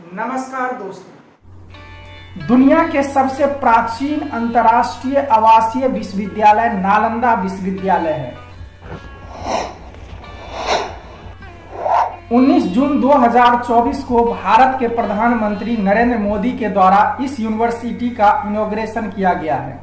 नमस्कार दोस्तों, दुनिया के सबसे प्राचीन अंतर्राष्ट्रीय आवासीय विश्वविद्यालय नालंदा विश्वविद्यालय है। 19 जून 2024 को भारत के प्रधानमंत्री नरेंद्र मोदी के द्वारा इस यूनिवर्सिटी का इनॉग्रेशन किया गया है।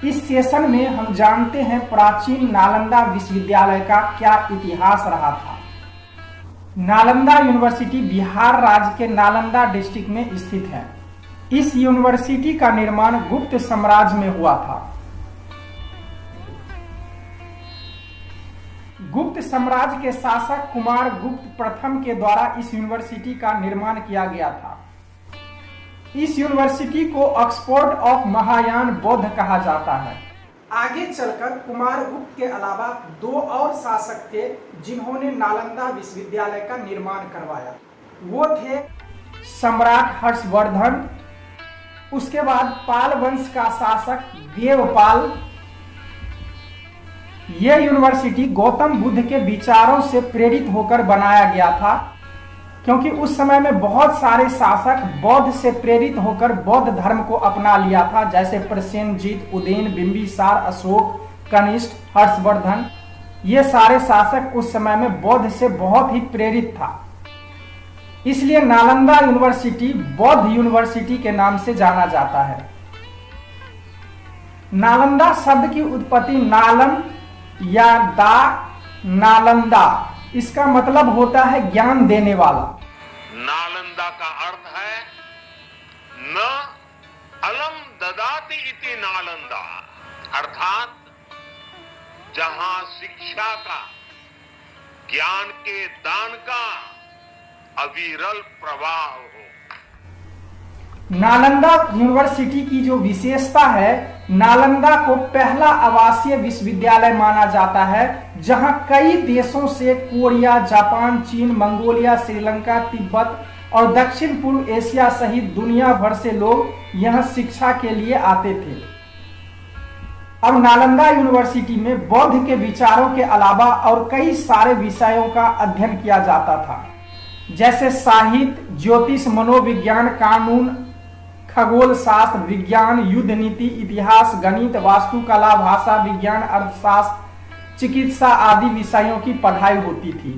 इस सेशन में हम जानते हैं प्राचीन नालंदा विश्वविद्यालय का क्या इतिहास रहा था। नालंदा यूनिवर्सिटी बिहार राज्य के नालंदा डिस्ट्रिक्ट में स्थित है। इस यूनिवर्सिटी का निर्माण गुप्त साम्राज्य में हुआ था। गुप्त साम्राज्य के शासक कुमार गुप्त प्रथम के द्वारा इस यूनिवर्सिटी का निर्माण किया गया था। इस यूनिवर्सिटी को ऑक्सफोर्ड ऑफ महायान बौद्ध कहा जाता है। आगे चलकर कुमार गुप्त के अलावा दो और शासक थे जिन्होंने नालंदा विश्वविद्यालय का निर्माण करवाया। वो थे सम्राट हर्षवर्धन, उसके बाद पाल वंश का शासक देवपाल। यह यूनिवर्सिटी गौतम बुद्ध के विचारों से प्रेरित होकर बनाया गया था, क्योंकि उस समय में बहुत सारे शासक बौद्ध से प्रेरित होकर बौद्ध धर्म को अपना लिया था, जैसे प्रसेनजीत, उदयन, बिंबिसार, अशोक, कनिष्क, हर्षवर्धन। ये सारे शासक उस समय में बौद्ध से बहुत ही प्रेरित था। इसलिए नालंदा यूनिवर्सिटी बौद्ध यूनिवर्सिटी के नाम से जाना जाता है। नालंदा शब्द की उत्पत्ति नालम या दा नालंदा, इसका मतलब होता है ज्ञान देने वाला। नालंदा का अर्थ है न अलम ददाति इति नालंदा, अर्थात जहां शिक्षा का, ज्ञान के दान का अविरल प्रवाह हो। नालंदा यूनिवर्सिटी की जो विशेषता है, नालंदा को पहला आवासीय विश्वविद्यालय माना जाता है जहां कई देशों से कोरिया, जापान, चीन, मंगोलिया, श्रीलंका, तिब्बत और दक्षिण पूर्व एशिया सहित दुनिया भर से लोग यहां शिक्षा के लिए आते थे। अब नालंदा यूनिवर्सिटी में बौद्ध के विचारों के अलावा और कई सारे विषयों का अध्ययन किया जाता था, जैसे साहित्य, ज्योतिष, मनोविज्ञान, कानून, खगोल शास्त्र, विज्ञान, युद्ध नीति, इतिहास, गणित, वास्तुकला, भाषा विज्ञान, अर्थशास्त्र, चिकित्सा आदि विषयों की पढ़ाई होती थी।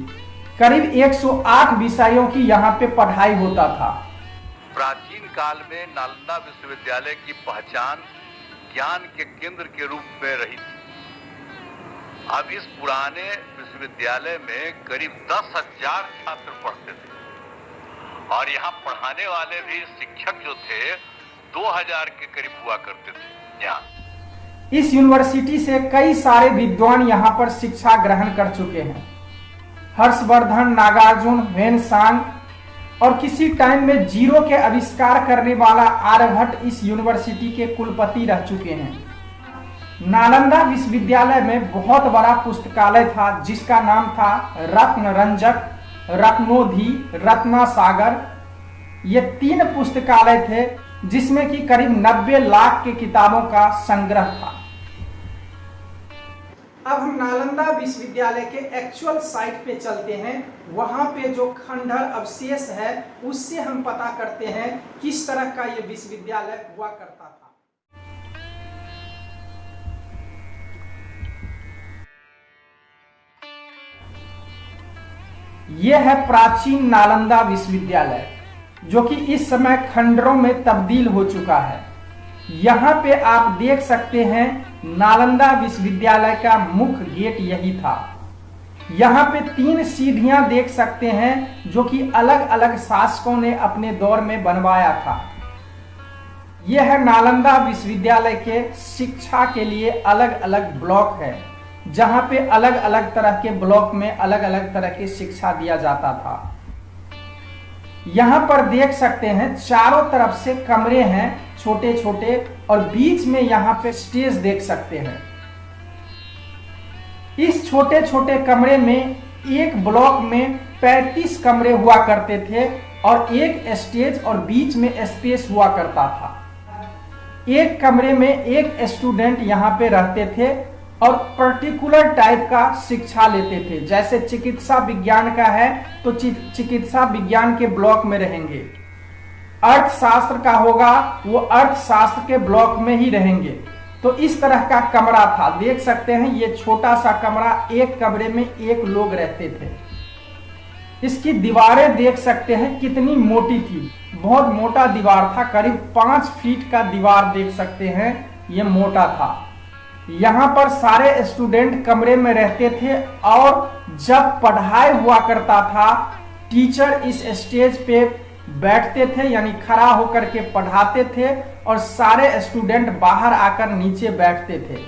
करीब 108 विषयों की यहाँ पे पढ़ाई होता था। प्राचीन काल में नालंदा विश्वविद्यालय की पहचान ज्ञान के केंद्र के रूप में रही थी। अब इस पुराने विश्वविद्यालय में करीब 10,000 छात्र पढ़ते थे और यहाँ पढ़ाने वाले भी शिक्षक जो थे 2000 के करीब हुआ करते थे। यहाँ इस यूनिवर्सिटी से कई सारे विद्वान यहाँ पर शिक्षा ग्रहण कर चुके हैं। हर्षवर्धन, नागार्जुन, ह्वेनसांग और किसी टाइम में जीरो के आविष्कार करने वाला आर्यभट्ट इस यूनिवर्सिटी के कुलपति रह चुके हैं। नालंदा विश्वविद्यालय में बहुत बड़ा पुस्तकालय था जिसका नाम था रत्न रंजक, रत्नोधि, रत्नासागर। ये 3 पुस्तकालय थे जिसमें कि करीब 90 लाख के किताबों का संग्रह था। अब हम नालंदा विश्वविद्यालय के एक्चुअल साइट पे चलते हैं। वहां पे जो खंडहर अवशेष है उससे हम पता करते हैं किस तरह का ये विश्वविद्यालय हुआ करता था। यह है प्राचीन नालंदा विश्वविद्यालय, जो कि इस समय खंडरों में तब्दील हो चुका है। यहाँ पे आप देख सकते हैं नालंदा विश्वविद्यालय का मुख्य गेट यही था। यहाँ पे 3 सीढ़ियां देख सकते हैं जो कि अलग अलग शासकों ने अपने दौर में बनवाया था। यह नालंदा विश्वविद्यालय के शिक्षा के लिए अलग अलग ब्लॉक है, जहां पे अलग अलग तरह के ब्लॉक में अलग अलग तरह की शिक्षा दिया जाता था। यहां पर देख सकते हैं चारों तरफ से कमरे हैं छोटे छोटे, और बीच में यहां पे स्टेज देख सकते हैं। इस छोटे छोटे कमरे में एक ब्लॉक में 35 कमरे हुआ करते थे और एक स्टेज और बीच में स्पेस हुआ करता था। एक कमरे में एक स्टूडेंट यहाँ पे रहते थे और पर्टिकुलर टाइप का शिक्षा लेते थे। जैसे चिकित्सा विज्ञान का है तो चिकित्सा विज्ञान के ब्लॉक में रहेंगे, अर्थशास्त्र का होगा वो अर्थशास्त्र के ब्लॉक में ही रहेंगे। तो इस तरह का कमरा था, देख सकते हैं ये छोटा सा कमरा, एक कमरे में एक लोग रहते थे। इसकी दीवारें देख सकते हैं कितनी मोटी थी, बहुत मोटा दीवार था, करीब 5 फीट का दीवार देख सकते हैं, ये मोटा था। यहाँ पर सारे स्टूडेंट कमरे में रहते थे और जब पढ़ाई हुआ करता था टीचर इस स्टेज पे बैठते थे, यानी खड़ा होकर के पढ़ाते थे और सारे स्टूडेंट बाहर आकर नीचे बैठते थे।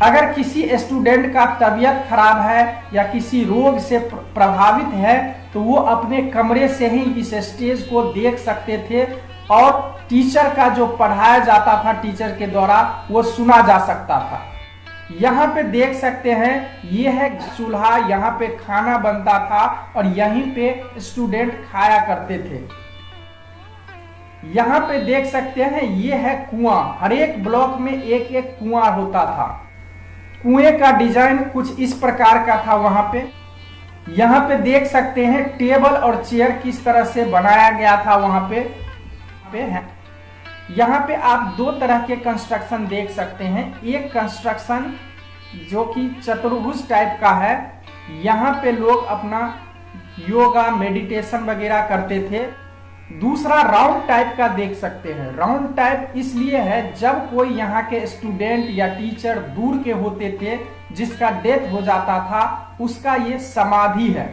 अगर किसी स्टूडेंट का तबीयत खराब है या किसी रोग से प्रभावित है तो वो अपने कमरे से ही इस स्टेज को देख सकते थे और टीचर का जो पढ़ाया जाता था टीचर के द्वारा वो सुना जा सकता था। यहाँ पे देख सकते हैं ये है चूल्हा, यहाँ पे खाना बनता था और यहीं पे स्टूडेंट खाया करते थे। यहाँ पे देख सकते हैं ये है कुआं, हर एक ब्लॉक में एक एक कुआं होता था। कुएं का डिजाइन कुछ इस प्रकार का था वहां पे। यहाँ पे देख सकते हैं टेबल और चेयर किस तरह से बनाया गया था वहां पे है। यहाँ पे आप 2 तरह के कंस्ट्रक्शन देख सकते हैं। एक कंस्ट्रक्शन जो कि चतुर्भुज टाइप का है, यहाँ पे लोग अपना योगा मेडिटेशन वगैरह करते थे। दूसरा राउंड टाइप का देख सकते हैं। राउंड टाइप इसलिए है जब कोई यहाँ के स्टूडेंट या टीचर दूर के होते थे जिसका डेथ हो जाता था उसका ये समाधि है।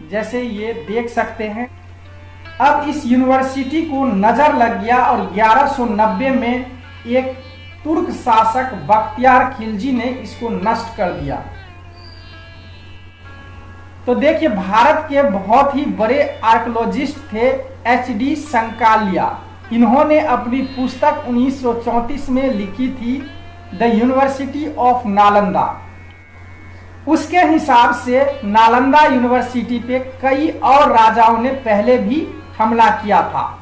जैसे ये देख सकते हैं। अब इस यूनिवर्सिटी को नजर लग गया और 1190 में एक तुर्क शासक बख्तियार खिलजी ने इसको नष्ट कर दिया। तो देखिए भारत के बहुत ही बड़े आर्कियोलॉजिस्ट थे HD संकालिया। इन्होंने अपनी पुस्तक 1934 में लिखी थी द यूनिवर्सिटी ऑफ नालंदा। उसके हिसाब से नालंदा यूनिवर्सिटी पे कई और राजाओं ने पहले भी हमला किया था।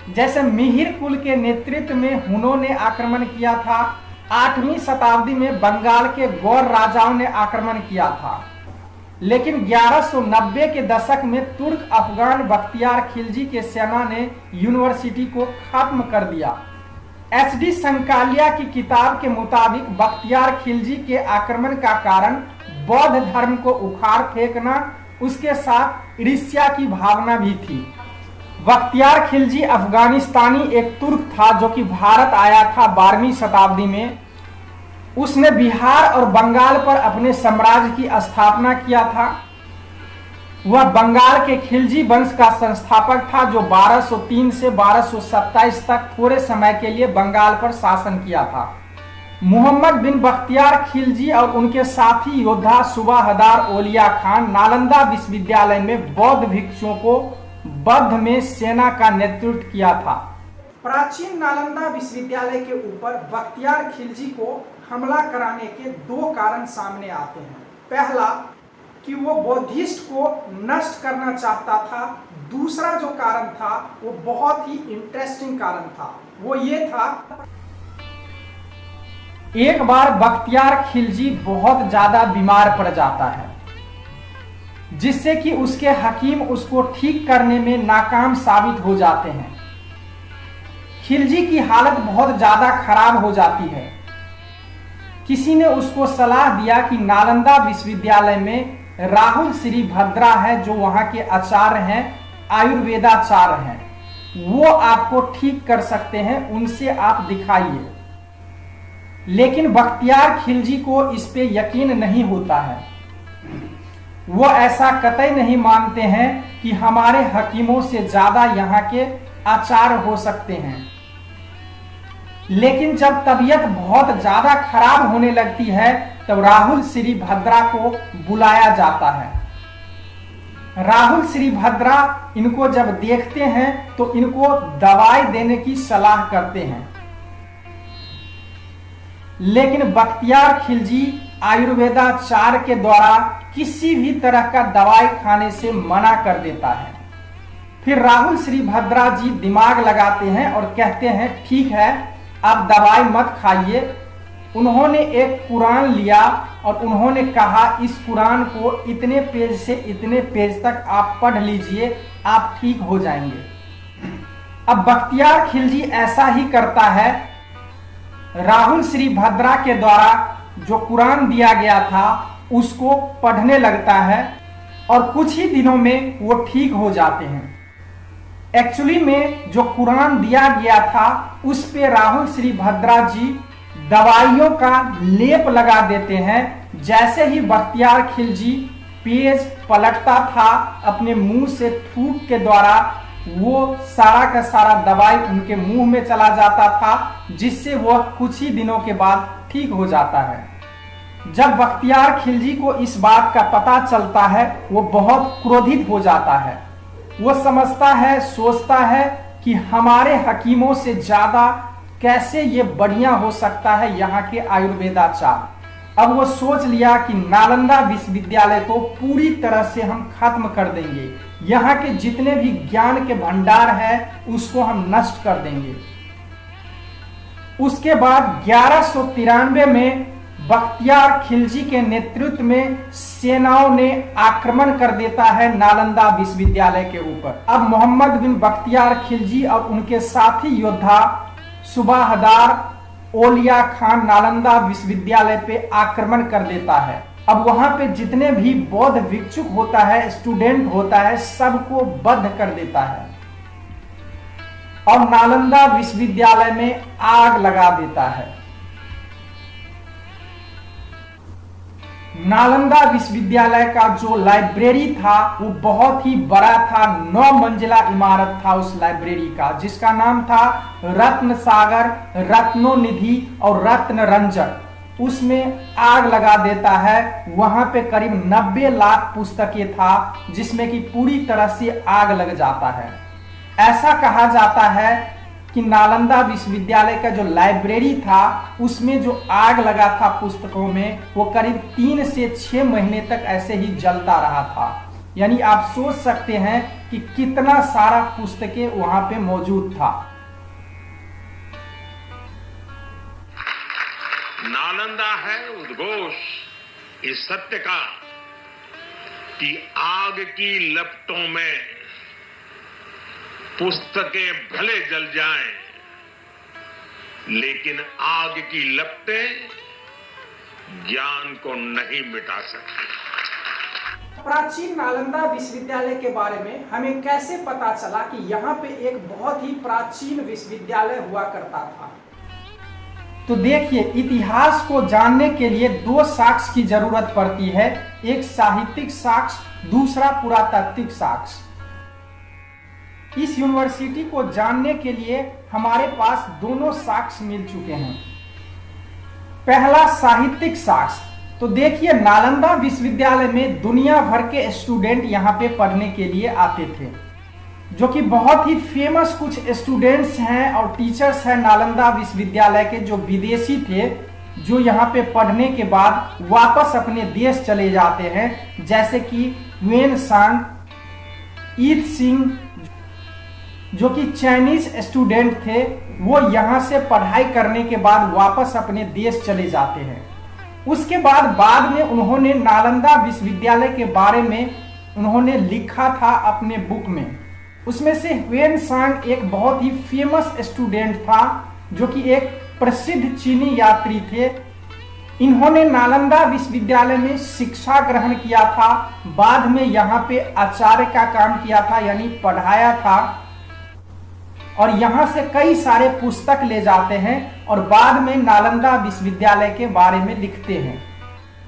जैसे मिहिर कुल के नेतृत्व में हुनों ने आक्रमण किया था। 8वीं शताब्दी में बंगाल के गौर राजाओं ने आक्रमण किया था। लेकिन 1190 के दशक में तुर्क अफगान बख्तियार खिलजी के सेना ने यूनिवर्सिटी को खत्म कर दिया। HD संकालिया की किताब के मुताबिक बख्तियार खिलजी के आक्रमण का कारण बौद्ध धर्म को उखाड़ फेंकना, उसके साथ ईर्ष्या की भावना भी थी। बख्तियार खिलजी अफगानिस्तानी एक तुर्क था जो कि भारत आया था 12वीं शताब्दी में। उसने बिहार और बंगाल पर अपने साम्राज्य की स्थापना किया था। वह बंगाल के खिलजी वंश का संस्थापक था जो 1203 से 1227 तक थोड़े समय के लिए बंगाल पर शासन किया था। मोहम्मद बिन बख्तियार खिलजी और उनके साथी योद्धा सुबाहदार ओलिया खान नालंदा विश्वविद्यालय में बौद्ध भिक्षुओं को बौद्ध में सेना का नेतृत्व किया था। प्राचीन नालंदा विश्वविद्यालय के ऊपर बख्तियार खिलजी को हमला कराने के 2 कारण सामने आते हैं। पहला कि वो बौद्धिस्ट को नष्ट करना चाहता था। दूसरा जो कारण था वो बहुत ही इंटरेस्टिंग कारण था, वो ये था एक बार बख्तियार खिलजी बहुत ज्यादा बीमार पड़ जाता है जिससे कि उसके हकीम उसको ठीक करने में नाकाम साबित हो जाते हैं। खिलजी की हालत बहुत ज्यादा खराब हो जाती है। किसी ने उसको सलाह दिया कि नालंदा विश्वविद्यालय में राहुल श्री भद्रा है जो वहां के आचार्य हैं, आयुर्वेदाचार्य हैं, वो आपको ठीक कर सकते हैं, उनसे आप दिखाइए। लेकिन बख्तियार खिलजी को इस पे यकीन नहीं होता है। वो ऐसा कतई नहीं मानते हैं कि हमारे हकीमों से ज्यादा यहाँ के आचार्य हो सकते हैं। लेकिन जब तबीयत बहुत ज्यादा खराब होने लगती है तब राहुल श्री भद्रा को बुलाया जाता है। राहुल श्री भद्रा इनको जब देखते हैं तो इनको दवाई देने की सलाह करते हैं। लेकिन बख्तियार खिलजी आयुर्वेदाचार्य के द्वारा किसी भी तरह का दवाई खाने से मना कर देता है। फिर राहुल श्रीभद्रा जी दिमाग लगाते हैं और कहते हैं ठीक है, आप दवाई मत खाइए। उन्होंने एक कुरान लिया और उन्होंने कहा इस कुरान को इतने पेज से इतने पेज तक आप पढ़ लीजिए, आप ठीक हो जाएंगे। अब बख्तियार खिलजी ऐसा ही करता है। राहुल श्रीभद्रा के द्वारा जो कुरान दिया गया था उसको पढ़ने लगता है और कुछ ही दिनों में वो ठीक हो जाते हैं। एक्चुअली में जो कुरान दिया गया था उस पे राहुल श्रीभद्रा जी दवाइयों का लेप लगा देते हैं। जैसे ही बख्तियार खिलजी पेज पलटता था, अपने मुंह से थूक के द्वारा वो सारा का सारा दवाई उनके मुंह में चला जाता था, जिससे वह कुछ ही दिनों के बाद ठीक हो जाता है। जब बख्तियार खिलजी को इस बात का पता चलता है, वो बहुत क्रोधित हो जाता है। वो समझता है, सोचता है कि हमारे हकीमों से ज्यादा कैसे ये बढ़िया हो सकता है यहाँ के आयुर्वेदाचार। अब वो सोच लिया कि नालंदा विश्वविद्यालय को पूरी तरह से हम खत्म कर देंगे, यहाँ के जितने भी ज्ञान के भंडार है उसको हम नष्ट कर देंगे। उसके बाद 1193 में बख्तियार खिलजी के नेतृत्व में सेनाओं ने आक्रमण कर देता है नालंदा विश्वविद्यालय के ऊपर। अब मोहम्मद बिन बख्तियार खिलजी और उनके साथी योद्धा सुबाहदार ओलिया खान नालंदा विश्वविद्यालय पे आक्रमण कर देता है। अब वहां पे जितने भी बौद्ध भिक्षुक होता है, स्टूडेंट होता है, सबको बद्ध कर देता है और नालंदा विश्वविद्यालय में आग लगा देता है। नालंदा विश्वविद्यालय का जो लाइब्रेरी था वो बहुत ही बड़ा था, 9 मंजिला इमारत था उस लाइब्रेरी का, जिसका नाम था रत्न सागर, रत्नोनिधि और रत्न रंजक। उसमें आग लगा देता है। वहां पे करीब 90 लाख पुस्तकें था, जिसमें कि पूरी तरह से आग लग जाता है। ऐसा कहा जाता है कि नालंदा विश्वविद्यालय का जो लाइब्रेरी था उसमें जो आग लगा था पुस्तकों में, वो करीब 3 से 6 महीने तक ऐसे ही जलता रहा था। यानी आप सोच सकते हैं कि कितना सारा पुस्तकें वहां पे मौजूद था। नालंदा है उद्घोष इस सत्य का कि आग की लपटों में पुस्तकें भले जल जाएं, लेकिन आग की लपटें ज्ञान को नहीं मिटा सकती। प्राचीन नालंदा विश्वविद्यालय के बारे में हमें कैसे पता चला कि यहाँ पे एक बहुत ही प्राचीन विश्वविद्यालय हुआ करता था? तो देखिए, इतिहास को जानने के लिए 2 साक्ष्य की जरूरत पड़ती है, एक साहित्यिक साक्ष्य, दूसरा पुरातात्विक साक्ष्य। इस यूनिवर्सिटी को जानने के लिए हमारे पास दोनों साक्ष्य मिल चुके हैं। पहला साहित्यिक साक्ष्य, तो देखिए नालंदा विश्वविद्यालय में दुनिया भर के स्टूडेंट यहाँ पे पढ़ने के लिए आते थे, जो कि बहुत ही फेमस कुछ स्टूडेंट्स हैं और टीचर्स हैं नालंदा विश्वविद्यालय के, जो विदेशी थे, जो यहाँ पे पढ़ने के बाद वापस अपने देश चले जाते हैं। जैसे कि वेन सांग, ईत सिंह, जो कि चाइनीज स्टूडेंट थे, वो यहाँ से पढ़ाई करने के बाद वापस अपने देश चले जाते हैं। उसके बाद में उन्होंने नालंदा विश्वविद्यालय के बारे में उन्होंने लिखा था अपने बुक में। उसमें से वेन सांग एक बहुत ही फेमस स्टूडेंट था, जो कि एक प्रसिद्ध चीनी यात्री थे। इन्होंने नालंदा विश्वविद्यालय में शिक्षा ग्रहण किया था, बाद में यहाँ पे आचार्य का काम किया था, यानी पढ़ाया था, और यहाँ से कई सारे पुस्तक ले जाते हैं और बाद में नालंदा विश्वविद्यालय के बारे में लिखते हैं।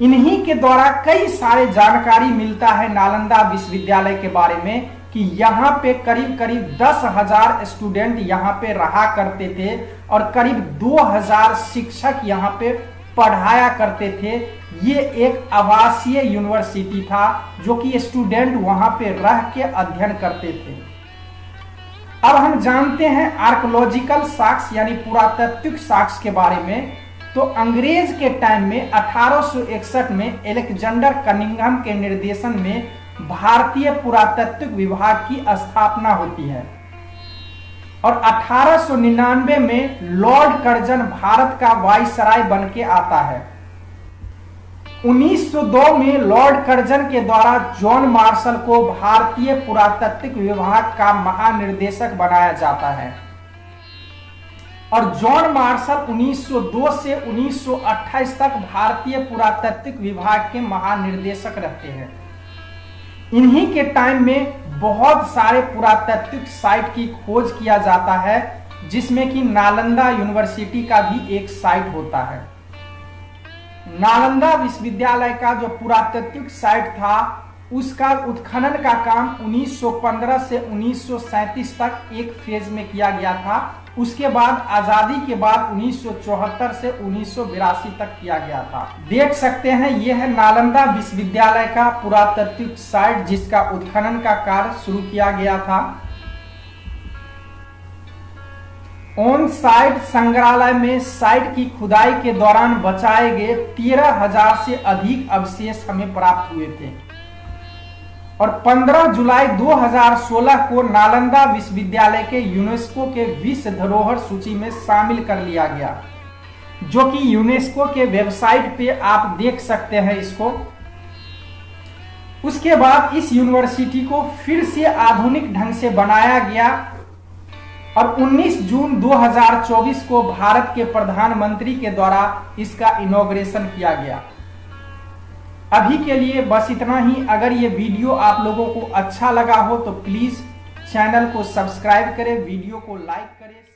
इन्हीं के द्वारा कई सारे जानकारी मिलता है नालंदा विश्वविद्यालय के बारे में कि यहाँ पे करीब 10,000 स्टूडेंट यहाँ पे रहा करते थे और करीब 2,000 शिक्षक यहाँ पे पढ़ाया करते थे। ये एक आवासीय यूनिवर्सिटी था, जो कि स्टूडेंट वहाँ पे रह के अध्ययन करते थे। अब हम जानते हैं आर्कोलॉजिकल साक्ष्य यानी पुरातात्विक साक्ष्य के बारे में। तो अंग्रेज के टाइम में 1861 में अलेक्जेंडर कनिंघम के निर्देशन में भारतीय पुरातत्व विभाग की स्थापना होती है और 1899 में लॉर्ड कर्जन भारत का वायसराय बन के आता है। 1902 में लॉर्ड कर्जन के द्वारा जॉन मार्शल को भारतीय पुरातत्व विभाग का महानिर्देशक बनाया जाता है और जॉन मार्शल 1902 से 1928 तक भारतीय पुरातत्व विभाग के महानिर्देशक रहते हैं। इन्हीं के टाइम में बहुत सारे पुरातत्विक साइट की खोज किया जाता है, जिसमें कि नालंदा यूनिवर्सिटी का भी एक साइट होता है। नालंदा विश्वविद्यालय का जो पुरातत्विक साइट था उसका उत्खनन का काम 1915 से 1937 तक एक फेज में किया गया था। उसके बाद आजादी के बाद 1974 से 1982 तक किया गया था। देख सकते हैं यह है नालंदा विश्वविद्यालय का पुरातत्विक साइट जिसका उत्खनन का कार्य शुरू किया गया था। ऑन साइट संग्रहालय में साइट की खुदाई के दौरान बचाए गए 13,000 से अधिक अवशेष हमें प्राप्त हुए थे और 15 जुलाई 2016 को नालंदा विश्वविद्यालय के यूनेस्को के विश्व धरोहर सूची में शामिल कर लिया गया, जो कि यूनेस्को के वेबसाइट पे आप देख सकते हैं इसको। उसके बाद इस यूनिवर्सिटी को फिर से आधुनिक ढंग से बनाया गया और 19 जून 2024 को भारत के प्रधानमंत्री के द्वारा इसका इनॉग्रेशन किया गया। अभी के लिए बस इतना ही। अगर ये वीडियो आप लोगों को अच्छा लगा हो तो प्लीज चैनल को सब्सक्राइब करें, वीडियो को लाइक करें।